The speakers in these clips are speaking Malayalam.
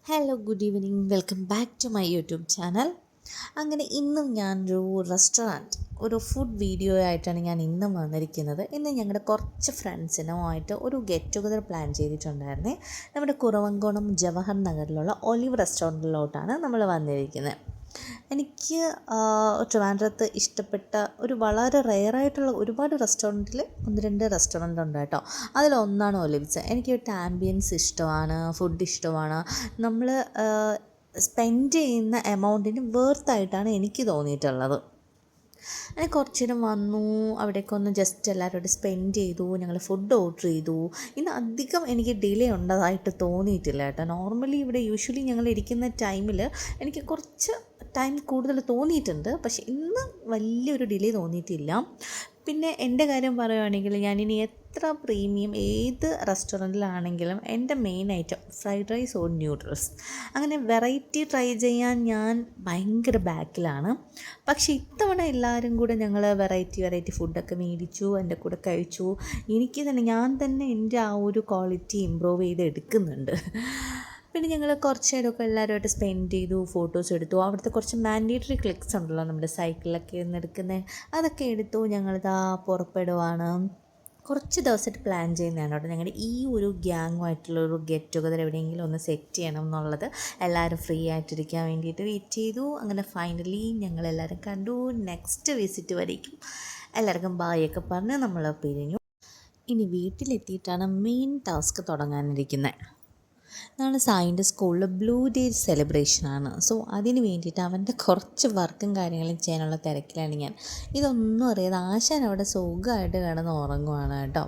Hello good evening, welcome back to my YouTube channel. അങ്ങനെ ഇന്നും ഞാനൊരു റെസ്റ്റോറൻറ്റ് ഒരു ഫുഡ് വീഡിയോ ആയിട്ടാണ് ഞാൻ ഇന്നും വന്നിരിക്കുന്നത്. ഇന്ന് ഞങ്ങളുടെ കുറച്ച് ഫ്രണ്ട്സിനുമായിട്ട് ഒരു ഗെറ്റ് ടുഗദർ പ്ലാൻ ചെയ്തിട്ടുണ്ടായിരുന്നേ. നമ്മുടെ കുറവങ്കോണം ജവഹർ നഗറിലുള്ള ഒലിവ് റെസ്റ്റോറൻറ്റിലോട്ടാണ് നമ്മൾ വന്നിരിക്കുന്നത്. എനിക്ക് ട്രിവാൻഡ്രത്ത് ഇഷ്ടപ്പെട്ട ഒരു വളരെ റെയറായിട്ടുള്ള ഒരുപാട് റെസ്റ്റോറൻറ്റിൽ ഒന്ന് രണ്ട് റെസ്റ്റോറൻറ്റ് ഉണ്ട് കേട്ടോ. അതിലൊന്നാണ് ഒലിവ്സ്. എനിക്ക് ഇവിടുത്തെ ആംബിയൻസ് ഇഷ്ടമാണ്, ഫുഡ് ഇഷ്ടമാണ്. നമ്മൾ സ്പെൻഡ് ചെയ്യുന്ന എമൗണ്ടിന് വേർത്തായിട്ടാണ് എനിക്ക് തോന്നിയിട്ടുള്ളത്. അങ്ങനെ കുറച്ച് നേരം വന്നു, അവിടേക്കൊന്ന് ജസ്റ്റ് എല്ലാവരോടും സ്പെൻഡ് ചെയ്തു. ഞങ്ങൾ ഫുഡ് ഓർഡർ ചെയ്തു. ഇന്ന് അധികം എനിക്ക് ഡിലേ ഉണ്ടതായിട്ട് തോന്നിയിട്ടില്ല കേട്ടോ. നോർമലി ഇവിടെ യൂഷ്വലി ഞങ്ങൾ ഇരിക്കുന്ന ടൈമിൽ എനിക്ക് കുറച്ച് ടൈം കൂടുതൽ തോന്നിയിട്ടുണ്ട്, പക്ഷേ ഇന്ന് വലിയൊരു ഡിലേ തോന്നിയിട്ടില്ല. പിന്നെ എൻ്റെ കാര്യം പറയുകയാണെങ്കിൽ ഞാനിനി എത്ര പ്രീമിയം ഏത് റെസ്റ്റോറൻറ്റിലാണെങ്കിലും എൻ്റെ main item fried rice or noodles. അങ്ങനെ വെറൈറ്റി ട്രൈ ചെയ്യാൻ ഞാൻ ഭയങ്കര ബാക്കിലാണ്. പക്ഷേ ഇത്തവണ എല്ലാവരും കൂടെ ഞങ്ങൾ വെറൈറ്റി ഫുഡൊക്കെ മേടിച്ചു, എൻ്റെ കൂടെ കഴിച്ചു. എനിക്ക് തന്നെ ഞാൻ തന്നെ എൻ്റെ ആ ഒരു ക്വാളിറ്റി ഇമ്പ്രൂവ് ചെയ്ത് എടുക്കുന്നുണ്ട്. പിന്നെ ഞങ്ങൾ കുറച്ച് നേരമൊക്കെ എല്ലാവരുമായിട്ട് സ്പെൻഡ് ചെയ്തു, ഫോട്ടോസ് എടുത്തു. അവിടുത്തെ കുറച്ച് മാൻഡേറ്ററി ക്ലിക്സ് ഉണ്ടല്ലോ നമ്മുടെ സൈക്കിളിലൊക്കെ ഇരുന്ന് എടുക്കുന്നത്, അതൊക്കെ എടുത്തു. ഞങ്ങളിതാ പുറപ്പെടുവാണ്. കുറച്ച് ദിവസമായിട്ട് പ്ലാൻ ചെയ്യുന്നതാണ് കേട്ടോ. ഞങ്ങളുടെ ഈ ഒരു ഗ്യാങ്ങുമായിട്ടുള്ളൊരു ഗെറ്റ് ടുഗദർ എവിടെയെങ്കിലും ഒന്ന് സെറ്റ് ചെയ്യണം എന്നുള്ളത്. എല്ലാവരും ഫ്രീ ആയിട്ടിരിക്കാൻ വേണ്ടിയിട്ട് വെയിറ്റ് ചെയ്തു. അങ്ങനെ ഫൈനലി ഞങ്ങളെല്ലാവരും കണ്ടു. നെക്സ്റ്റ് വിസിറ്റ് വരേക്കും എല്ലാവർക്കും ബായൊക്കെ പറഞ്ഞ് നമ്മൾ പിരിഞ്ഞു. ഇനി വീട്ടിലെത്തിയിട്ടാണ് മെയിൻ ടാസ്ക് തുടങ്ങാനിരിക്കുന്നത്. നാളെ സായിൻ്റെ സ്കൂളിൽ ബ്ലൂ ഡേ സെലിബ്രേഷനാണ്. സോ അതിന് വേണ്ടിയിട്ട് അവൻ്റെ കുറച്ച് വർക്കും കാര്യങ്ങളും ചെയ്യാനുള്ള തിരക്കിലാണ് ഞാൻ. ഇതൊന്നും അറിയാതെ ആശാൻ അവിടെ സുഖമായിട്ട് കിടന്ന് ഉറങ്ങുവാണ് കേട്ടോ.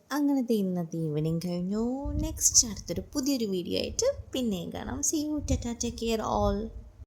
അങ്ങനത്തെ ഇന്നത്തെ ഈവനിങ് കഴിഞ്ഞു. നെക്സ്റ്റ് അടുത്തൊരു പുതിയൊരു വീഡിയോ ആയിട്ട് പിന്നെയും കാണാം. See you, tata, take care all.